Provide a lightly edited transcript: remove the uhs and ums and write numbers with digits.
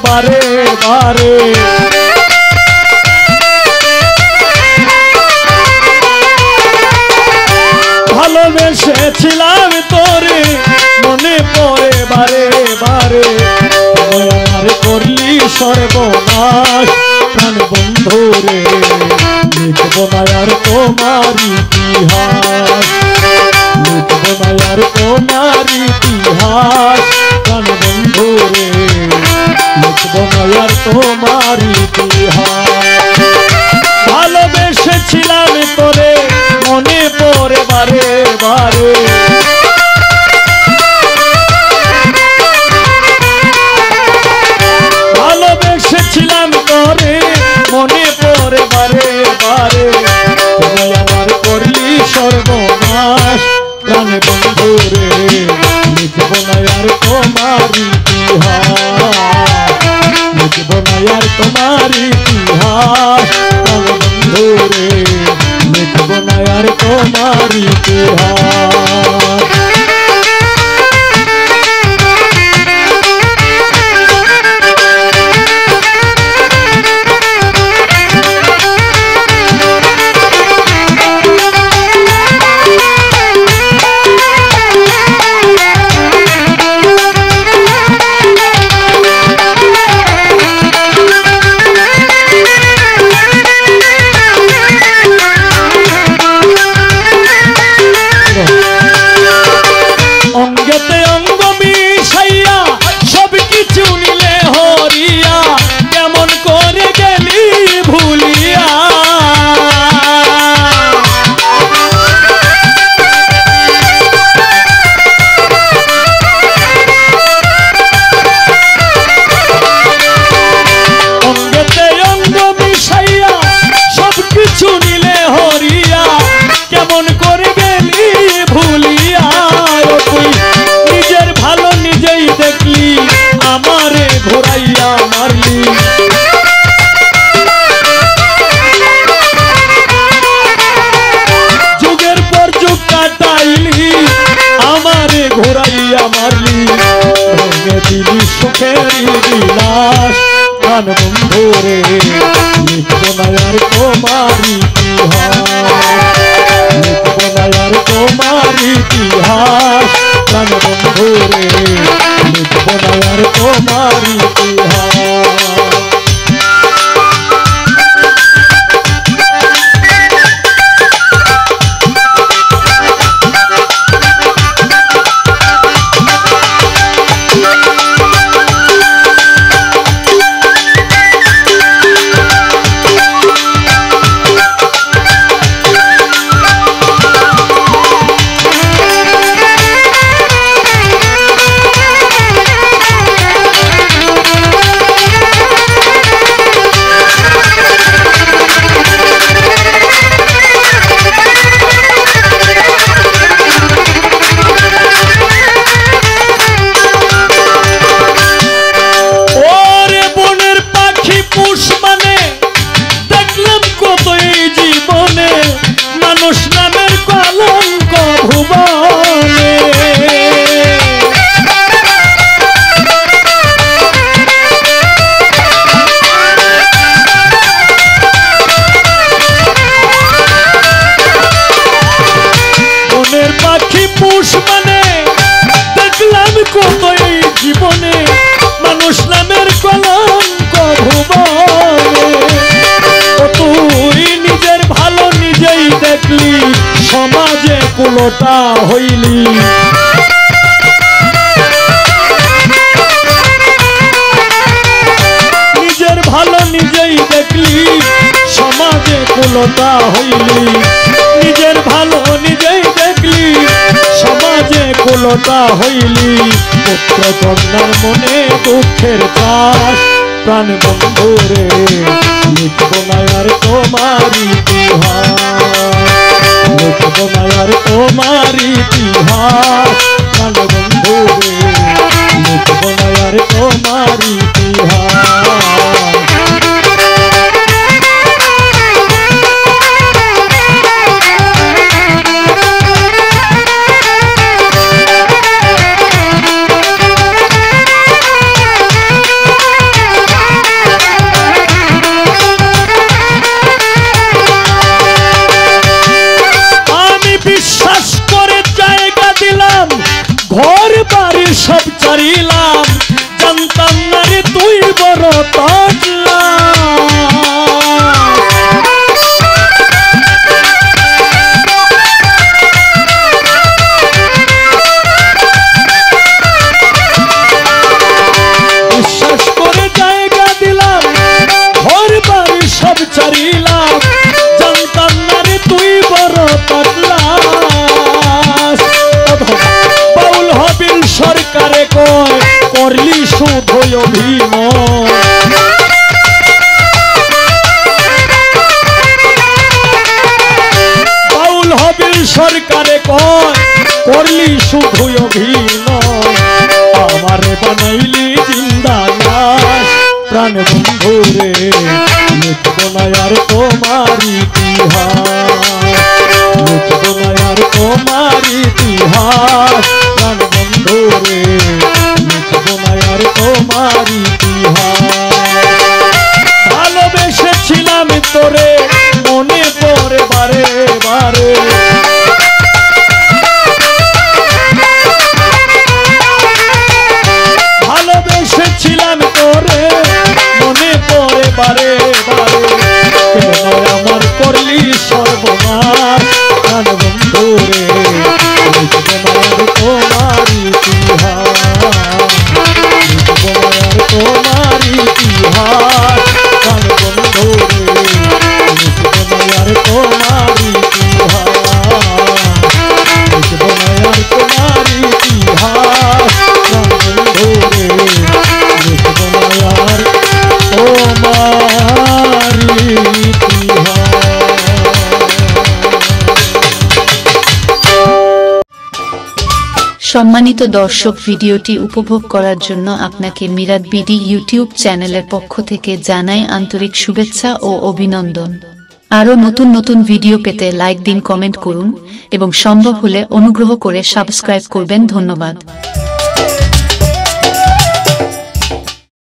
বারে বারে ভালোবেসেছিলাম তোরে মনে পড়ে বারে বারে আমার করলি সর্বনাশ প্রাণ বন্ধু রে লিখব না আর তোমার ইতিহাস লিখব না আর তোমার ইতিহাস প্রাণ বন্ধু রে লিখব না আর তোমার ইতিহাস ভালোবেসেছিলাম তোরে মনে পড়ে বারে বারে ভালোবেসেছিলাম তোরে মনে পড়ে বারে বারে তুমি আমার করলি সর্বনাশ প্রাণ বন্ধু রে লিখব না আর তোমার ইতিহাস লিখব না আর তোমার ইতিহাস প্রাণ বন্ধু রে লিখব না আর তোমার ইতিহাস বিলাস প্রাণ বন্ধু রে লিখব না আর তোমার ইতিহাস লিখব না আর তোমার ইতিহাস প্রাণ বন্ধু রে লিখব না আর তোমার ইতিহাস সমাজে কুলটা হইলি নিজের ভালো নিজেই দেখলি সমাজে কুলটা হইলি নিজের ভালো নিজেই দেখলি সমাজে কুলটা হইলি পুত্র কন্যার মনে দুঃখের চাষ প্রাণ বন্ধু রে লিখব না আর তোমার ইতিহাস লিখব না আর তোমার ইতিহাস প্রাণ বন্ধু রে লিখব না আর তোমার ইতিহাস করলি শুধু অভিনয়। বাউল হবিল সরকারে কয় করলি শুধু অভিনয়, আমারে বানাইলি জিন্দা লাশ প্রাণ বন্ধু রে, লিখব না আর তোমার ইতিহাস, লিখব না আর তোমার ইতিহাস প্রাণ বন্ধু রে, লিখব না আর তোমার ইতিহাস। ভালোবেসেছিলাম তোরে মনে পড়ে বারে বারে, ভালোবেসেছিলাম তোরে মনে পড়ে বারে বারে, কেন আমার করলি সর্বনাশ প্রাণ বন্ধু রে, লিখব না আর তোমার ইতিহাস, লিখব না আর তোমার ইতিহাস প্রাণ বন্ধু রে, লিখব না আর তোমার ইতিহাস, লিখব না আর তোমার ইতিহাস প্রাণ বন্ধু রে, লিখব না আর তোমার ইতিহাস। সম্মানিত দর্শক, ভিডিওটি উপভোগ করার জন্য আপনাকে মিরাত বিডি ইউটিউব চ্যানেলের পক্ষ থেকে জানাই আন্তরিক শুভেচ্ছা ও অভিনন্দন। আরও নতুন নতুন ভিডিও পেতে লাইক দিন, কমেন্ট করুন এবং সম্ভব হলে অনুগ্রহ করে সাবস্ক্রাইব করবেন। ধন্যবাদ।